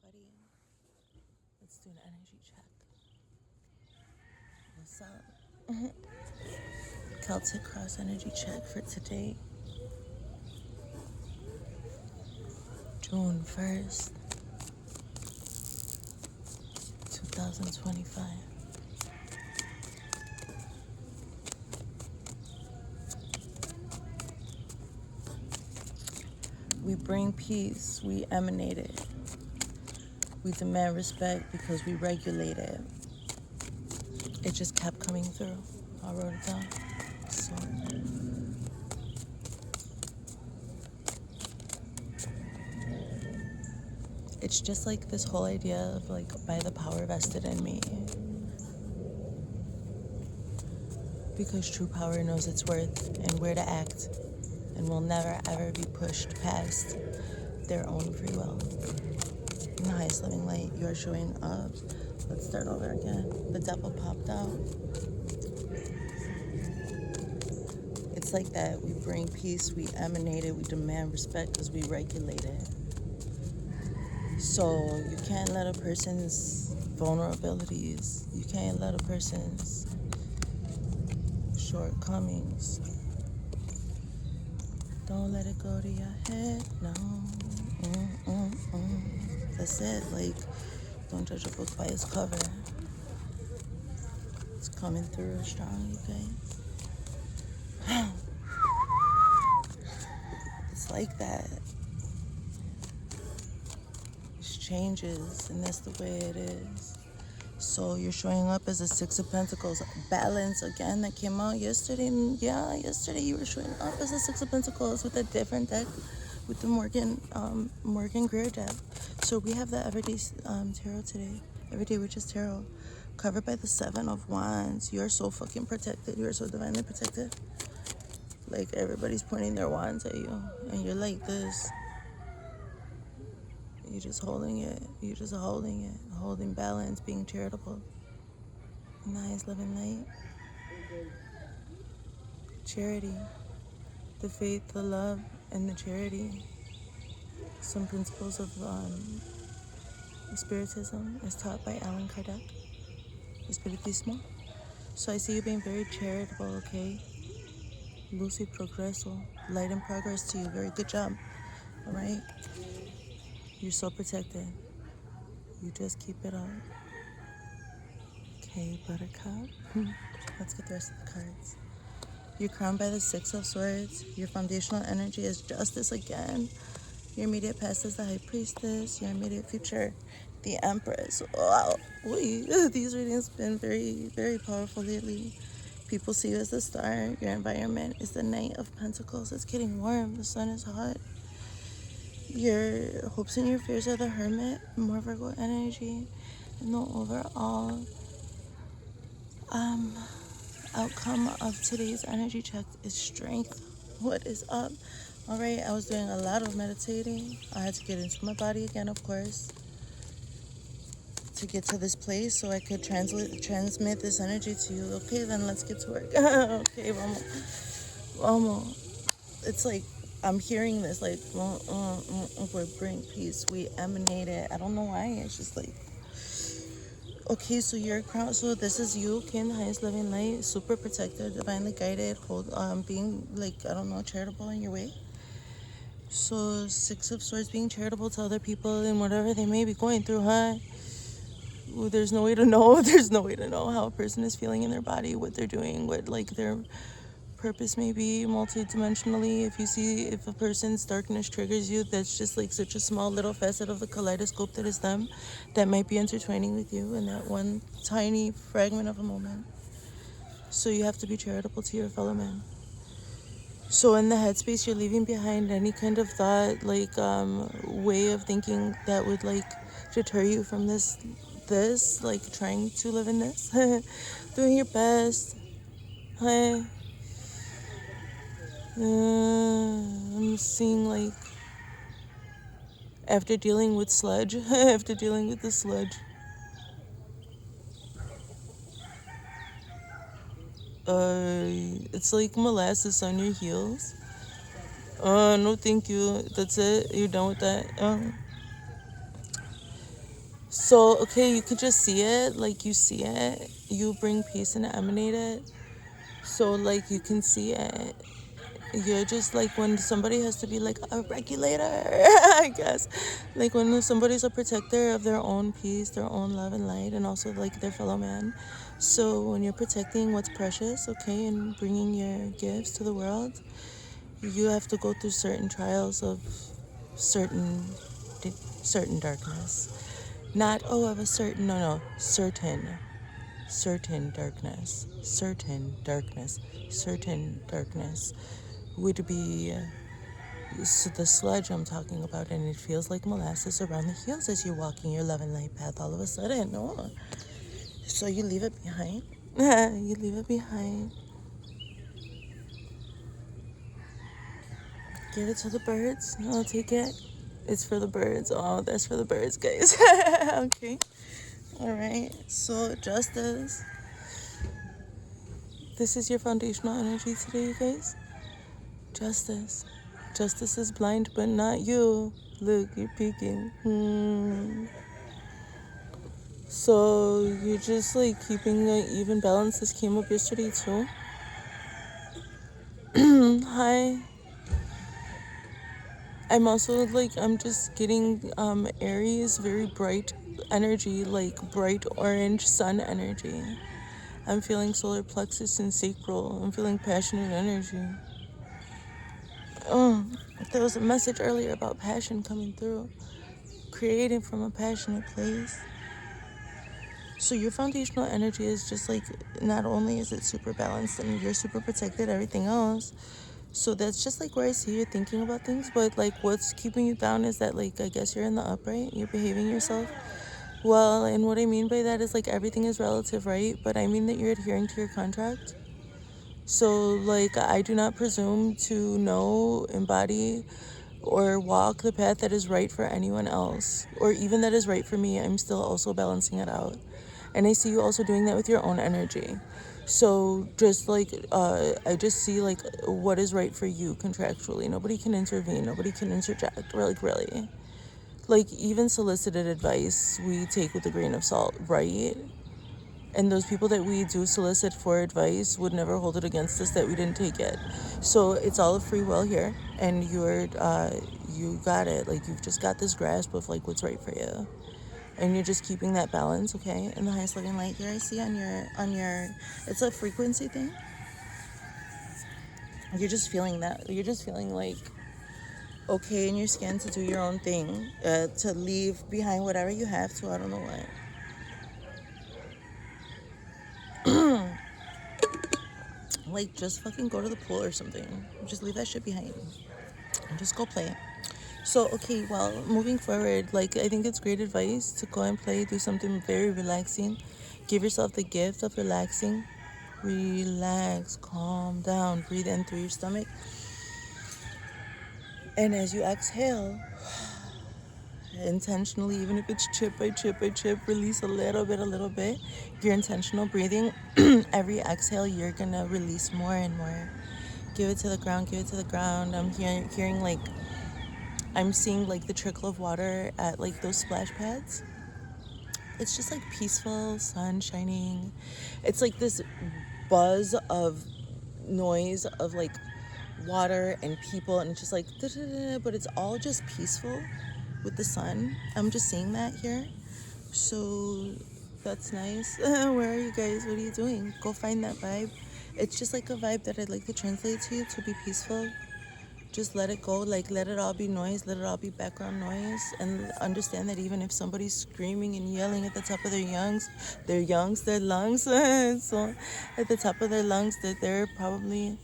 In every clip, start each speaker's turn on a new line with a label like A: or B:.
A: everybody. Let's do an energy check. What's up? Celtic cross energy check for today, June 1st, 2025. We bring peace, we emanate it. We demand respect because we regulate it. It just kept coming through. I wrote it down. So it's just like this whole idea of like by the power vested in me. Because true power knows its worth and where to act and will never ever be pushed past their own free will. In the highest living light, you are showing up. Let's start over again. The devil popped out. It's like that. We bring peace, we emanate it, we demand respect because we regulate it. So you can't let a person's vulnerabilities, you can't let a person's shortcomings, don't let it go to your head, no. That's it. Like, don't judge a book by its cover. It's coming through strong, you guys. It's like that. It changes, and that's the way it is. So you're showing up as a Six of Pentacles. Balance, again, that came out yesterday. Yeah, yesterday you were showing up as a Six of Pentacles with a different deck, with the Morgan Greer deck. So we have the Everyday Tarot today. Everyday Witches Tarot. Covered by the Seven of Wands. You are so fucking protected. You are so divinely protected. Like, everybody's pointing their wands at you. And you're like this. You're just holding it. You're just holding it. Holding balance, being charitable. Nice, living light. Charity. The faith, the love, and the charity. Some principles of Spiritism is taught by Allan Kardec. Espiritismo. So I see you being very charitable, okay? Luz y progreso. Light and progress to you. Very good job. Alright? You're so protected. You just keep it up. Okay, Buttercup. Let's get the rest of the cards. You're crowned by the Six of Swords. Your foundational energy is Justice again. Your immediate past is the High Priestess. Your immediate future, the Empress. Wow. These readings have been very, very powerful lately. People see you as the star. Your environment is the Knight of Pentacles. It's getting warm. The sun is hot. Your hopes and your fears are the Hermit. More Virgo energy. And the overall outcome of today's energy check is strength. What is up? All right, I was doing a lot of meditating. I had to get into my body again, of course, to get to this place so I could transmit this energy to you. Okay, then let's get to work. Okay, vamos. It's like I'm hearing this, like, we bring peace, we emanate it. I don't know why. It's just like, okay, so you're crowned. So this is you, okay, in the highest living light, super protected, divinely guided, being like, I don't know, charitable in your way. So Six of Swords, being charitable to other people and whatever they may be going through, huh? Well, there's no way to know. There's no way to know how a person is feeling in their body, what they're doing, what like their purpose may be multidimensionally. If a person's darkness triggers you, that's just like such a small little facet of the kaleidoscope that is them, that might be intertwining with you in that one tiny fragment of a moment. So you have to be charitable to your fellow man. So in the headspace, you're leaving behind any kind of thought, like way of thinking that would like deter you from this, like trying to live in this, doing your best. Hi. I'm seeing like after dealing with sludge, after dealing with the sludge. It's like molasses on your heels. No thank you. That's it. You're done with that. So, okay, you could just see it, like you see it. You bring peace and emanate it. So, like, you can see it. You're just like when somebody has to be like a regulator, I guess. Like when somebody's a protector of their own peace, their own love and light, and also like their fellow man. So when you're protecting what's precious, okay, and bringing your gifts to the world, you have to go through certain trials of certain certain darkness. Not of a certain, no, certain darkness, certain darkness would be the sludge I'm talking about, and it feels like molasses around the heels as you're walking your love and light path all of a sudden. No. So you leave it behind. You leave it behind. Give it to the birds. I'll take it. It's for the birds. Oh, that's for the birds, guys. Okay. All right. So justice. This is your foundational energy today, you guys. Justice. Justice is blind, but not you. Look, you're peeking. So you're just like keeping an even balance. This came up yesterday too. Hi. I'm also like, I'm just getting Aries, very bright energy, like bright orange sun energy. I'm feeling solar plexus and sacral. I'm feeling passionate energy. Oh, there was a message earlier about passion coming through. Creating from a passionate place. So your foundational energy is just like, not only is it super balanced and you're super protected, everything else. So that's just like where I see you thinking about things. But like what's keeping you down is that like, I guess you're in the upright, you're behaving yourself well. And what I mean by that is like everything is relative, right? But I mean that you're adhering to your contract. So like I do not presume to know, embody, or walk the path that is right for anyone else, or even that is right for me. I'm still also balancing it out. And I see you also doing that with your own energy. So just like, I just see like what is right for you contractually. Nobody can intervene. Nobody can interject. Or like really. Like even solicited advice we take with a grain of salt, right? And those people that we do solicit for advice would never hold it against us that we didn't take it. So it's all of free will here, and you got it. Like you've just got this grasp of like what's right for you, and you're just keeping that balance, okay? And the highest loving light here I see on your, it's a frequency thing. You're just feeling that. You're just feeling like okay in your skin to do your own thing, to leave behind whatever you have to. I don't know what. Like, just fucking go to the pool or something. Just leave that shit behind. And just go play. So, okay, well, moving forward, like, I think it's great advice to go and play, do something very relaxing. Give yourself the gift of relaxing. Relax, calm down, breathe in through your stomach. And as you exhale, intentionally, even if it's chip by chip by chip, release a little bit. Your intentional breathing, every exhale, you're gonna release more and more. Give it to the ground. I'm hearing like, I'm seeing like the trickle of water at like those splash pads. It's just like peaceful, sun shining. It's like this buzz of noise of like water and people, and it's just like, but it's all just peaceful with the sun. I'm just seeing that here. So that's nice. Where are you guys? What are you doing? Go find that vibe. It's just like a vibe that I'd like to translate to you to be peaceful. Just let it go, like let it all be noise, let it all be background noise, and understand that even if somebody's screaming and yelling at the top of their lungs, so at the top of their lungs, that they're probably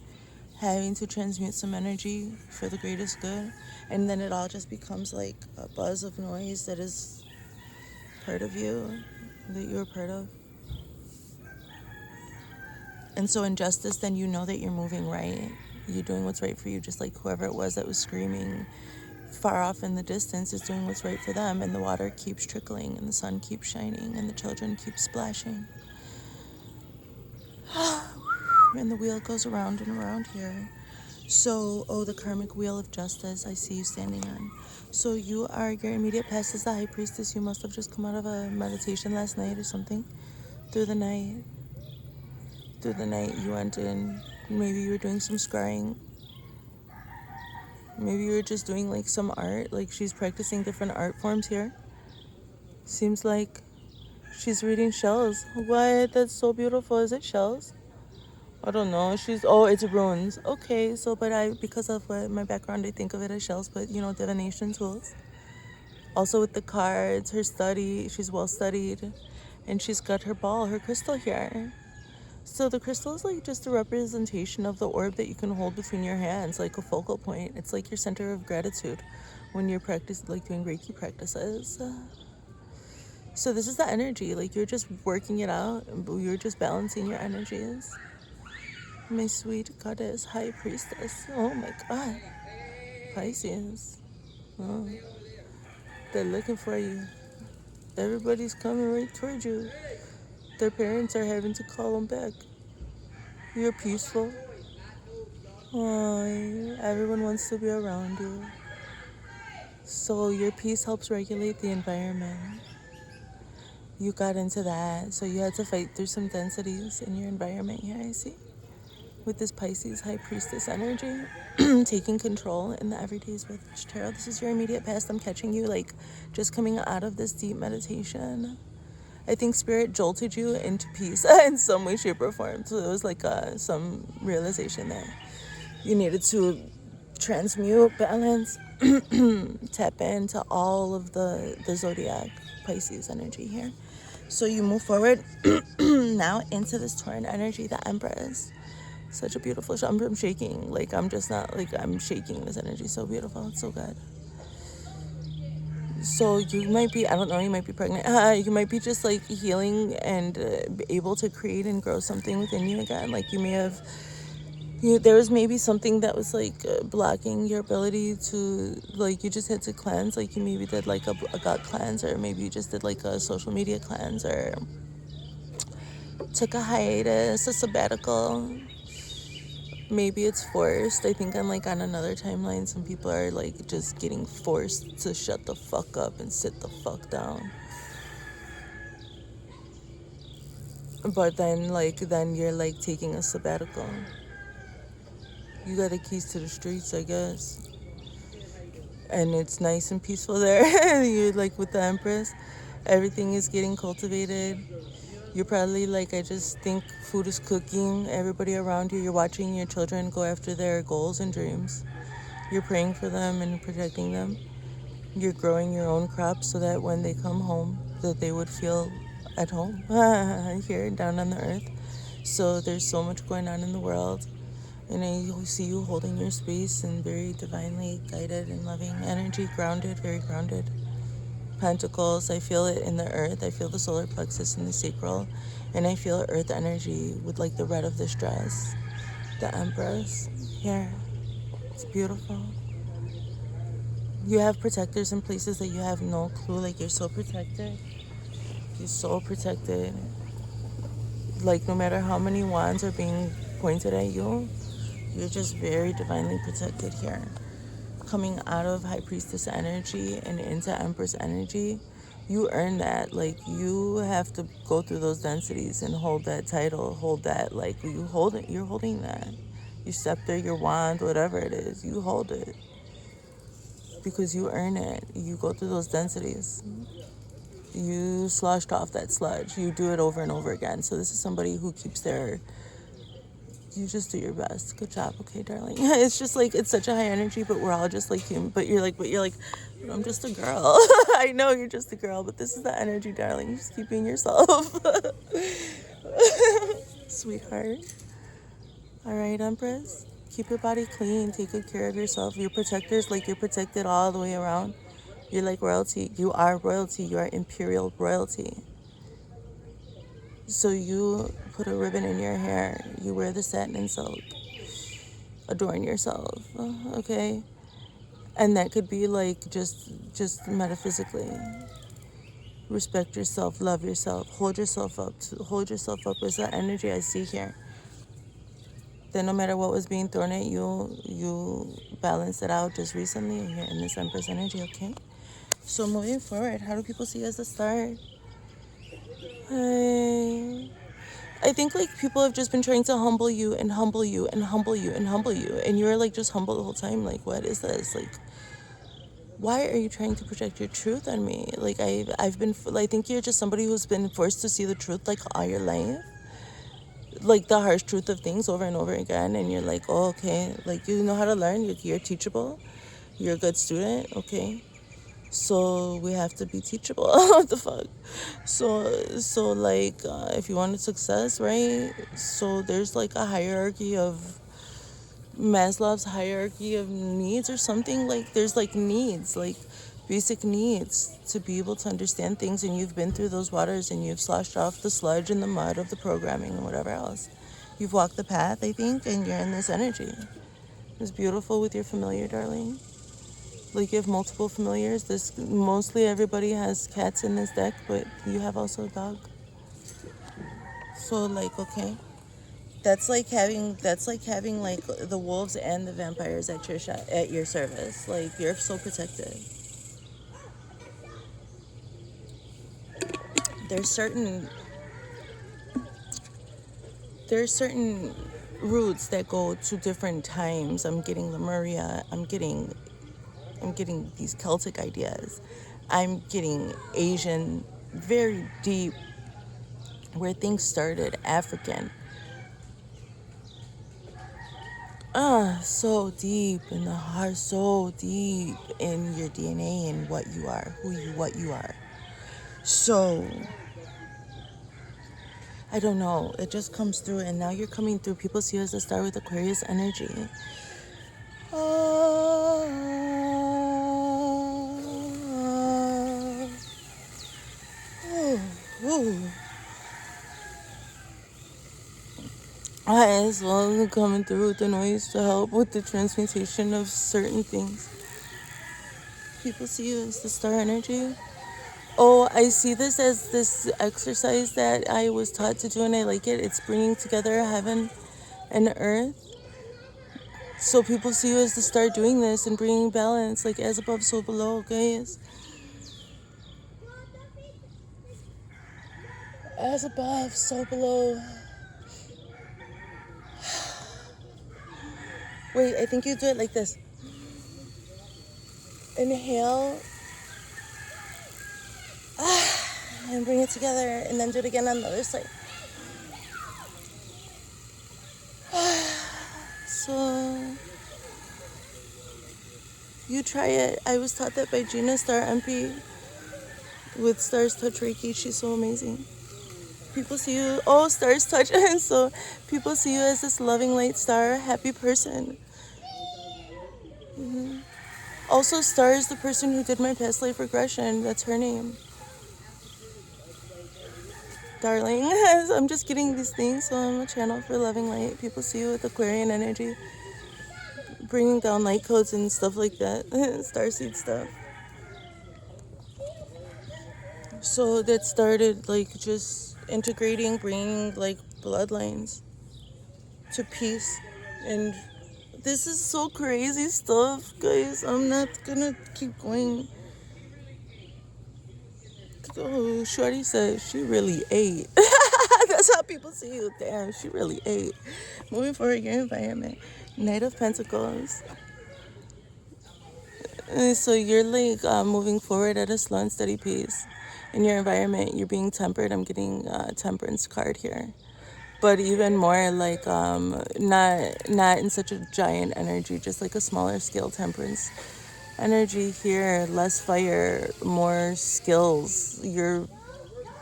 A: having to transmute some energy for the greatest good, and then it all just becomes like a buzz of noise that is part of you, that you're a part of. And so in justice, then you know that you're moving right. You're doing what's right for you, just like whoever it was that was screaming far off in the distance is doing what's right for them. And the water keeps trickling, and the sun keeps shining, and the children keep splashing. And the wheel goes around and around here. So, oh, the karmic wheel of justice I see you standing on. So you are, your immediate past is the high priestess. You must have just come out of a meditation last night or something. Through the night. Through the night you went in. Maybe you were doing some scrying. Maybe you were just doing like some art. Like she's practicing different art forms here. Seems like she's reading shells. What? That's so beautiful. Is it shells? I don't know. It's runes. Okay, so, because of what my background, I think of it as shells, but divination tools. Also with the cards, her study, she's well studied, and she's got her ball, her crystal here. So the crystal is like just a representation of the orb that you can hold between your hands, like a focal point. It's like your center of gratitude when you're doing Reiki practices. So this is the energy, like you're just working it out, you're just balancing your energies. My sweet goddess, high priestess. Oh my god. Pisces. Oh, they're looking for you. Everybody's coming right towards you. Their parents are having to call them back. You're peaceful. Oh, everyone wants to be around you. So your peace helps regulate the environment. You got into that. So you had to fight through some densities in your environment here, I see. With this Pisces high priestess energy, taking control in the everydays with tarot. This is your immediate past. I'm catching you like just coming out of this deep meditation. I think spirit jolted you into peace in some way, shape, or form. So it was like some realization there. You needed to transmute, balance, tap into all of the zodiac Pisces energy here. So you move forward now into this Tauran energy, the Empress. Such a beautiful show. I'm shaking. Like, I'm just not, like, I'm shaking this energy. So beautiful. It's so good. So you might be, I don't know, you might be pregnant. You might be just, like, healing and able to create and grow something within you again. Like, you may have, there was maybe something that was, like, blocking your ability to, like, you just had to cleanse. Like, you maybe did, like, a gut cleanse, or maybe you just did, like, a social media cleanse, or took a hiatus, a sabbatical. Maybe it's forced. I think I'm like on another timeline. Some people are like just getting forced to shut the fuck up and sit the fuck down. But then you're like taking a sabbatical. You got the keys to the streets, I guess. And it's nice and peaceful there. You're like with the Empress. Everything is getting cultivated. You're probably like, I just think food is cooking. Everybody around you, you're watching your children go after their goals and dreams. You're praying for them and protecting them. You're growing your own crops so that when they come home, that they would feel at home here down on the earth. So there's so much going on in the world. And I see you holding your space and very divinely guided and loving energy, grounded, very grounded. Pentacles, I feel it in the earth. I feel the solar plexus and the sacral. And I feel earth energy with like the red of this dress. The Empress here. It's beautiful. You have protectors in places that you have no clue. Like, you're so protected. You're so protected. Like, no matter how many wands are being pointed at you, you're just very divinely protected here. Coming out of High Priestess energy and into Empress energy, you earn that. Like, you have to go through those densities and hold that title, hold that, like, you hold it, you're holding that. Your scepter, your wand, whatever it is, you hold it. Because you earn it. You go through those densities. You sloshed off that sludge. You do it over and over again. So this is somebody who keeps their, you just do your best. Good job. Okay, darling. It's just like, it's such a high energy, but we're all just like human. But you're like, I'm just a girl. I know you're just a girl, but this is the energy, darling. You're just keeping yourself. Sweetheart. All right, Empress. Keep your body clean. Take good care of yourself. Your protectors, like, you're protected all the way around. You're like royalty. You are royalty. You are imperial royalty. So you put a ribbon in your hair. You wear the satin and silk. Adorn yourself. Okay? And that could be like just metaphysically. Respect yourself. Love yourself. Hold yourself up. Hold yourself up is the energy I see here. Then no matter what was being thrown at you, you balanced it out just recently, and you're in this Empress energy, okay? So moving forward, how do people see you as a star? I think like people have just been trying to humble you and humble you and humble you and humble you, and you're like just humble the whole time. Like, what is this? Like, why are you trying to project your truth on me? Like, I've been, I think you're just somebody who's been forced to see the truth like all your life, like the harsh truth of things over and over again, and you're like, oh, okay, like you know how to learn. You're teachable. You're a good student, okay? So we have to be teachable. What the fuck? So like, if you wanted success, right? So there's like a hierarchy of Maslow's hierarchy of needs or something. Like there's like needs, like basic needs to be able to understand things, and you've been through those waters and you've sloshed off the sludge and the mud of the programming and whatever else. You've walked the path, I think, and you're in this energy. It's beautiful with your familiar, darling. Like you have multiple familiars. This mostly everybody has cats in this deck, but you have also a dog. So like, okay, that's like having like the wolves and the vampires at your service. Like you're so protected. There's certain there's certain routes that go to different times. I'm getting Lemuria. I'm getting these Celtic ideas. I'm getting Asian, very deep, where things started, African. So deep in the heart, so deep in your DNA and what you are, what you are. So, I don't know, it just comes through, and now you're coming through. People see you as a star with Aquarius energy. Oh, oh. As well as coming through with the noise to help with the transmutation of certain things. People see you as the star energy. Oh, I see this as this exercise that I was taught to do, and I like it. It's bringing together heaven and earth. So people see you as the star doing this and bringing balance, like as above, so below, guys. As above, so below. Wait, I think you do it like this. Inhale. And bring it together, and then do it again on the other side. So, you try it. I was taught that by Gina Star MP with Stars Touch Reiki. She's so amazing. People see you, oh, Stars Touch, and so people see you as this loving light star, happy person. Also, Star is the person who did my past life regression. That's her name. Darling, I'm just getting these things, so I'm a channel for loving light. People see you with Aquarian energy, bringing down light codes and stuff like that, starseed stuff. So that started like just integrating, bringing like bloodlines to peace. And this is so crazy stuff, guys. I'm not gonna keep going. Oh, Shorty said she really ate. That's how people see you. Damn, she really ate. Moving forward, your environment. Knight of Pentacles. So you're like moving forward at a slow and steady pace. In your environment, you're being tempered. I'm getting a temperance card here. But even more like not in such a giant energy, just like a smaller scale temperance energy here. Less fire, more skills. You're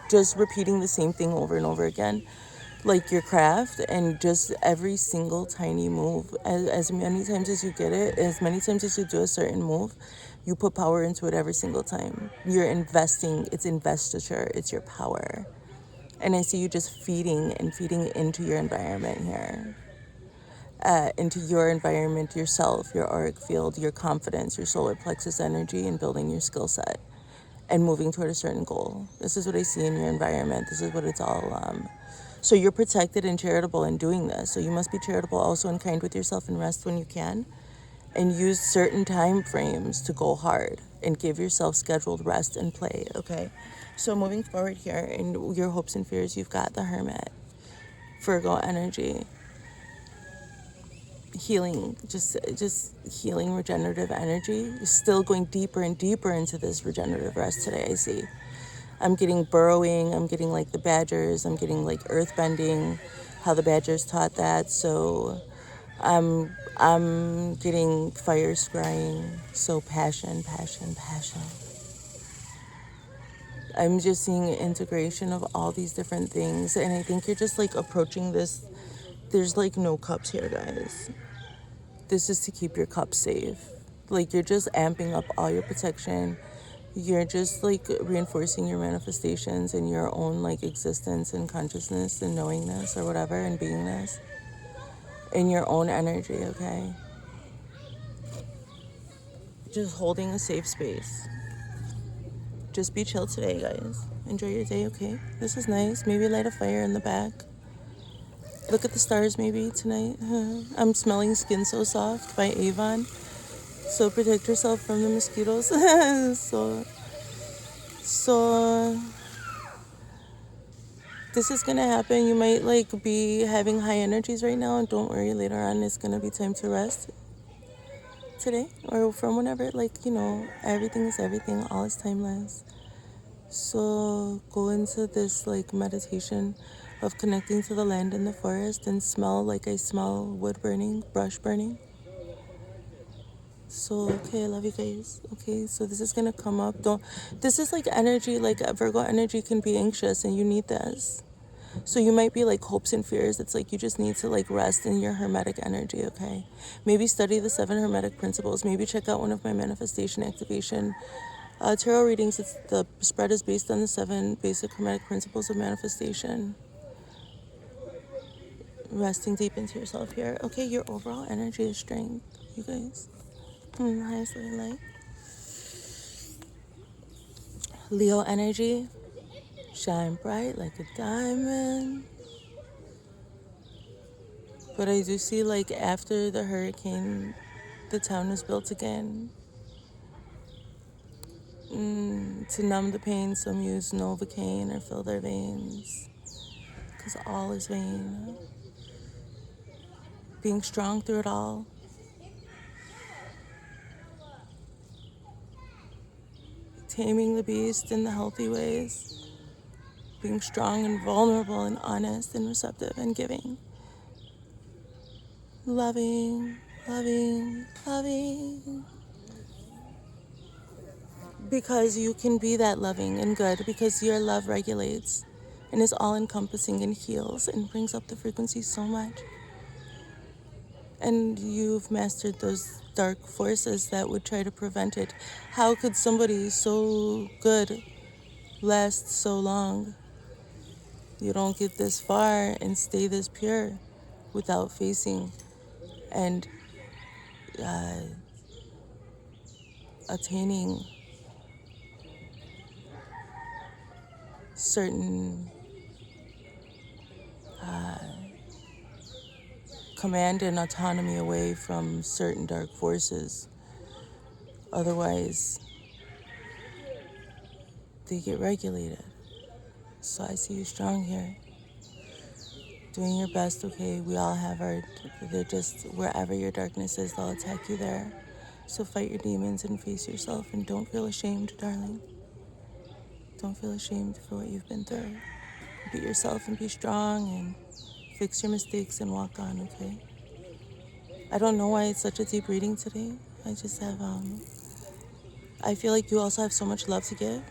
A: just repeating the same thing over and over again, like your craft, and just every single tiny move, as many times as you get it, as many times as you do a certain move, you put power into it every single time. You're investing. It's investiture. It's your power. And I see you just feeding and feeding into your environment here. Into your environment, yourself, your auric field, your confidence, your solar plexus energy, and building your skill set and moving toward a certain goal. This is what I see in your environment. This is what it's all So you're protected and charitable in doing this. So you must be charitable also and kind with yourself and rest when you can. And use certain time frames to go hard and give yourself scheduled rest and play, okay? So moving forward here in your hopes and fears, you've got the Hermit, Virgo energy, healing, just healing, regenerative energy. You're still going deeper and deeper into this regenerative rest today, I see. I'm getting burrowing, I'm getting like the badgers, I'm getting like earth bending, how the badgers taught that. So I'm getting fire scrying, so passion, passion, passion. I'm just seeing integration of all these different things, and I think you're just like approaching this. There's like no cups here, guys. This is to keep your cups safe. Like you're just amping up all your protection. You're just like reinforcing your manifestations and your own like existence and consciousness and knowingness or whatever and beingness in your own energy, okay? Just holding a safe space. Just be chill today, guys. Enjoy your day, okay? This is nice. Maybe light a fire in the back. Look at the stars maybe tonight. I'm smelling Skin So Soft by Avon. So protect yourself from the mosquitoes. So this is gonna happen. You might like be having high energies right now, and don't worry, later on it's gonna be time to rest today or from whenever. Like, you know, everything is everything, all is timeless. So go into this like meditation of connecting to the land and the forest and smell like I smell wood burning, brush burning. So okay, I love you guys. Okay, so this is gonna come up. This is like energy, like Virgo energy can be anxious and you need this. So you might be like hopes and fears. It's like you just need to like rest in your hermetic energy, okay? Maybe study the 7 hermetic principles. Maybe check out one of my manifestation activation tarot readings. The spread is based on the 7 basic hermetic principles of manifestation. Resting deep into yourself here. Okay, your overall energy is strength, you guys. Highest light. Leo energy. Shine bright like a diamond. But I do see like after the hurricane, the town was built again. To numb the pain, some use Novocaine or fill their veins. Because all is vain. Being strong through it all. Taming the beast in the healthy ways. Being strong and vulnerable and honest and receptive and giving. Loving, loving, loving. Because you can be that loving and good, because your love regulates and is all-encompassing and heals and brings up the frequency so much. And you've mastered those dark forces that would try to prevent it. How could somebody so good last so long? You don't get this far and stay this pure without facing and attaining certain command and autonomy away from certain dark forces. Otherwise, they get regulated. So I see you strong here. Doing your best, okay? We all have they're just, wherever your darkness is, they'll attack you there. So fight your demons and face yourself and don't feel ashamed, darling. Don't feel ashamed for what you've been through. Beat yourself and be strong and fix your mistakes and walk on, okay? I don't know why it's such a deep reading today. I just have, I feel like you also have so much love to give.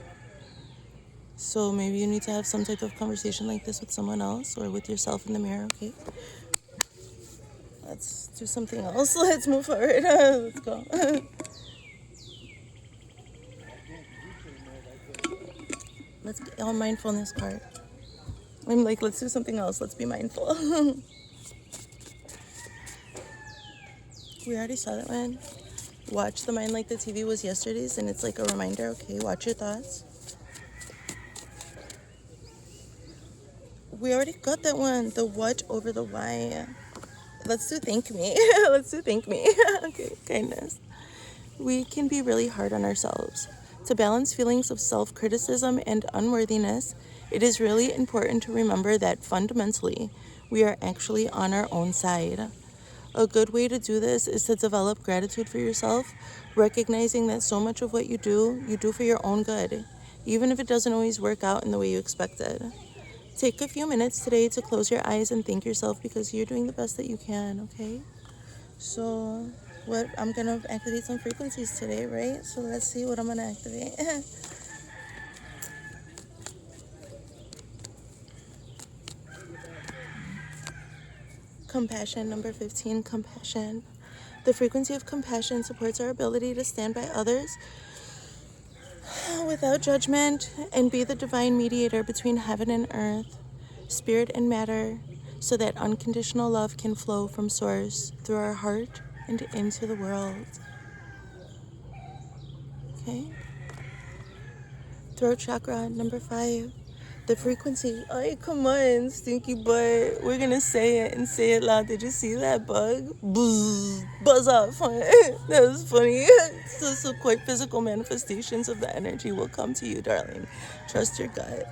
A: So maybe you need to have some type of conversation like this with someone else or with yourself in the mirror, okay? Let's do something else. Let's move forward. Let's go. Let's get on mindfulness card. I'm like, let's do something else. Let's be mindful. We already saw that one. Watch the mind like the TV was yesterday's, and it's like a reminder, okay? Watch your thoughts. We already got that one. The what over the why. Let's do thank me. Let's do thank me. Okay, kindness. We can be really hard on ourselves. To balance feelings of self-criticism and unworthiness, it is really important to remember that fundamentally, we are actually on our own side. A good way to do this is to develop gratitude for yourself, recognizing that so much of what you do for your own good, even if it doesn't always work out in the way you expected. Take a few minutes today to close your eyes and thank yourself because you're doing the best that you can, okay? So, what I'm gonna activate some frequencies today, right? So, let's see what I'm gonna activate. Compassion, number 15, compassion. The frequency of compassion supports our ability to stand by others without judgment and be the divine mediator between heaven and earth, spirit and matter, so that unconditional love can flow from source through our heart and into the world. Okay? Throat chakra, number 5. The frequency. Oh, come on, stinky butt. We're gonna say it and say it loud. Did you see that bug? Buzz off. That was funny. So quite physical manifestations of the energy will come to you, darling. Trust your gut.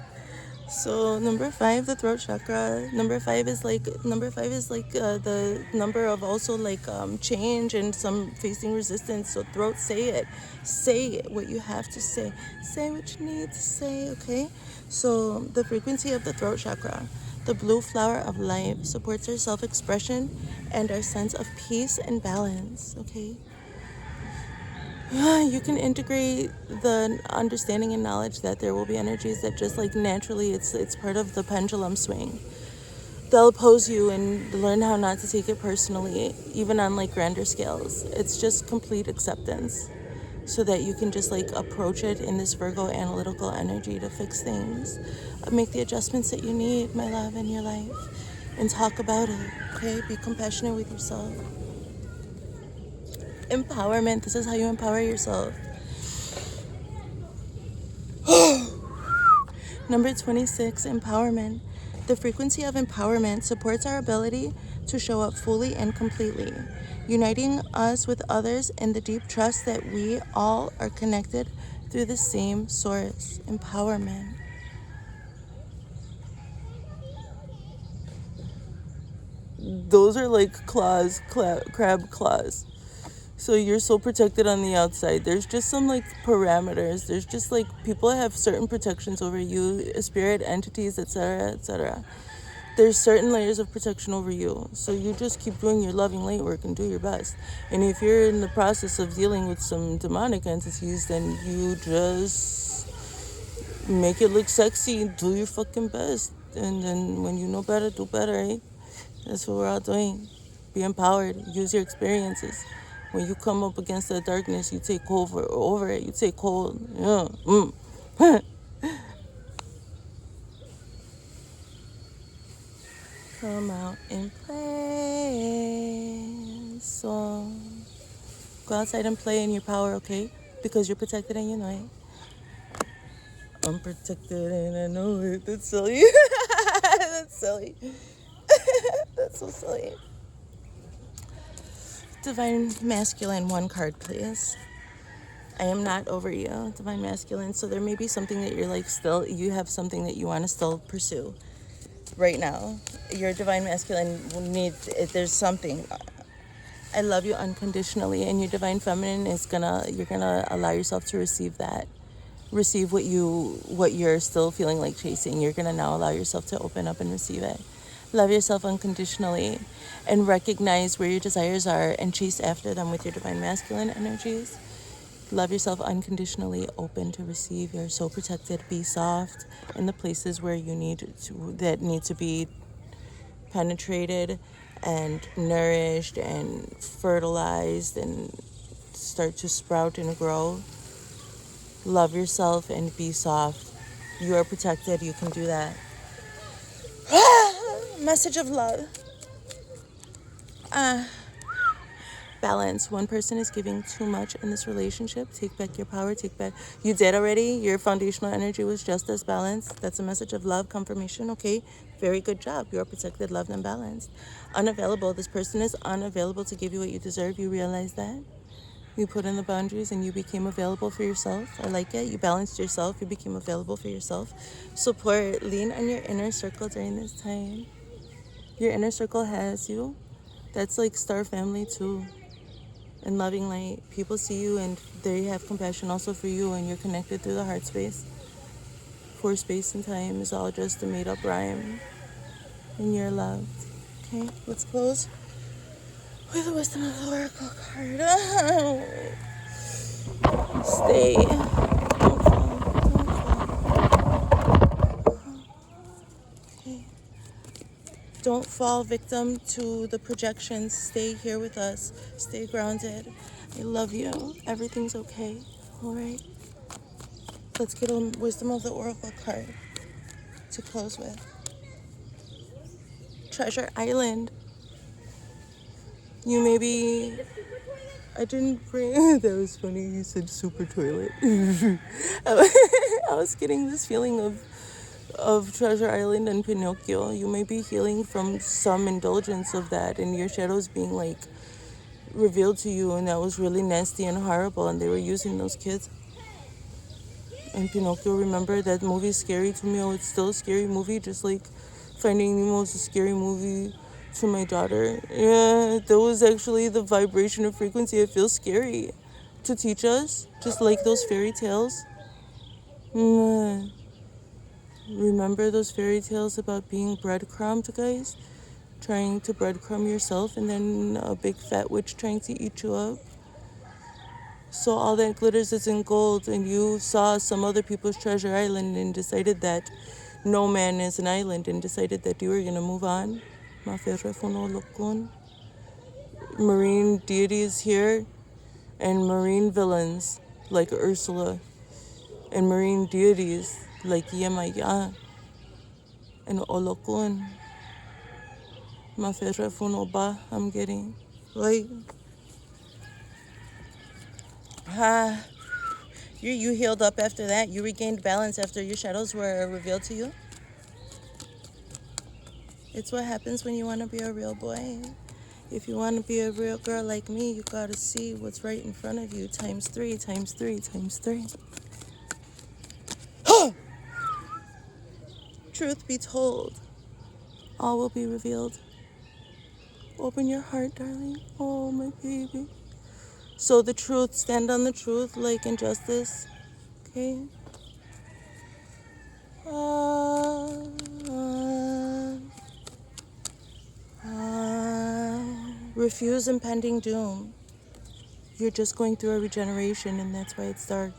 A: So number 5, the throat chakra. Number five is like the number of also like change and some facing resistance. So throat, say what you have to say what you need to say. Okay, so the frequency of the throat chakra, the blue flower of life, supports our self-expression and our sense of peace and balance. Okay, you can integrate the understanding and knowledge that there will be energies that just like naturally it's part of the pendulum swing. They'll oppose you and learn how not to take it personally, even on like grander scales. It's just complete acceptance so that you can just like approach it in this Virgo analytical energy to fix things. Make the adjustments that you need, my love, in your life and talk about it, okay? Be compassionate with yourself. Empowerment. This is how you empower yourself. Number 26, empowerment. The frequency of empowerment supports our ability to show up fully and completely, uniting us with others in the deep trust that we all are connected through the same source. Empowerment. Those are like claws, crab claws. So you're so protected on the outside. There's just some like parameters. There's just like people have certain protections over you, spirit entities, etc., etc. There's certain layers of protection over you. So you just keep doing your loving light work and do your best. And if you're in the process of dealing with some demonic entities, then you just make it look sexy and do your fucking best. And then when you know better, do better, eh? That's what we're all doing. Be empowered. Use your experiences. When you come up against that darkness, you take over it. You take hold. Yeah. Come out and play. So go outside and play in your power, okay? Because you're protected and you know it. I'm protected and I know it. That's silly. That's silly. That's so silly. Divine Masculine, 1 card, please. I am not over you, Divine Masculine. So there may be something that you're like still, you have something that you want to still pursue right now. Your Divine Masculine will need, there's something. I love you unconditionally, and your Divine Feminine you're gonna allow yourself to receive that. Receive what you're still feeling like chasing. You're gonna now allow yourself to open up and receive it. Love yourself unconditionally and recognize where your desires are and chase after them with your Divine Masculine energies. Love yourself unconditionally, open to receive. You're so protected. Be soft in the places where that need to be penetrated and nourished and fertilized and start to sprout and grow. Love yourself and be soft. You are protected. You can do that. Message of love. balance. One person is giving too much in this relationship. Take back your power. Take back. You did already. Your foundational energy was just as balanced. That's a message of love, confirmation. Okay, very good job. You're protected, loved, and balanced. Unavailable. This person is unavailable to give you what you deserve. You realize that? You put in the boundaries and you became available for yourself. I like it. You balanced yourself. You became available for yourself. Support. Lean on your inner circle during this time. Your inner circle has you. That's like star family too. And loving light. People see you and they have compassion also for you, and you're connected through the heart space. For space and time is all just a made up rhyme. And you're loved. Okay, let's close with the wisdom of the oracle card. Stay. Don't fall. Don't fall. Okay. Don't fall victim to the projections. Stay here with us. Stay grounded. I love you. Everything's okay. All right. Let's get a wisdom of the oracle card to close with. Treasure Island. You may be... I didn't bring... That was funny. You said super toilet. I was getting this feeling of Treasure Island and Pinocchio. You may be healing from some indulgence of that, and your shadows being like revealed to you, and that was really nasty and horrible, and they were using those kids. And Pinocchio, remember that movie Scary to me? Oh, it's still a scary movie, just like Finding Nemo is a scary movie to my daughter. Yeah, that was actually the vibration of frequency. It feels scary to teach us, just like those fairy tales. Remember those fairy tales about being breadcrumbed, guys? Trying to breadcrumb yourself, and then a big fat witch trying to eat you up. So all that glitters isn't gold, and you saw some other people's treasure island and decided that no man is an island, and decided that you were going to move on. Marine deities here, and marine villains like Ursula, and marine deities like Yemaya and Olokun. I'm getting like... You healed up after that. You regained balance after your shadows were revealed to you. It's what happens when you want to be a real boy. If you want to be a real girl like me, you gotta see what's right in front of you. Times three, times three, times three. Truth be told, all will be revealed. Open your heart, darling. Oh, my baby. So the truth, stand on the truth like injustice. Okay? Refuse impending doom. You're just going through a regeneration, and that's why it's dark.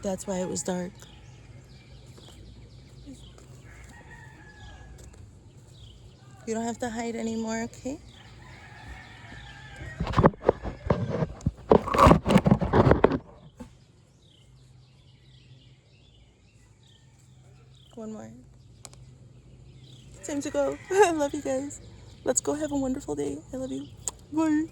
A: That's why it was dark. You don't have to hide anymore, okay? One more. Time to go. I love you guys. Let's go have a wonderful day. I love you. Bye.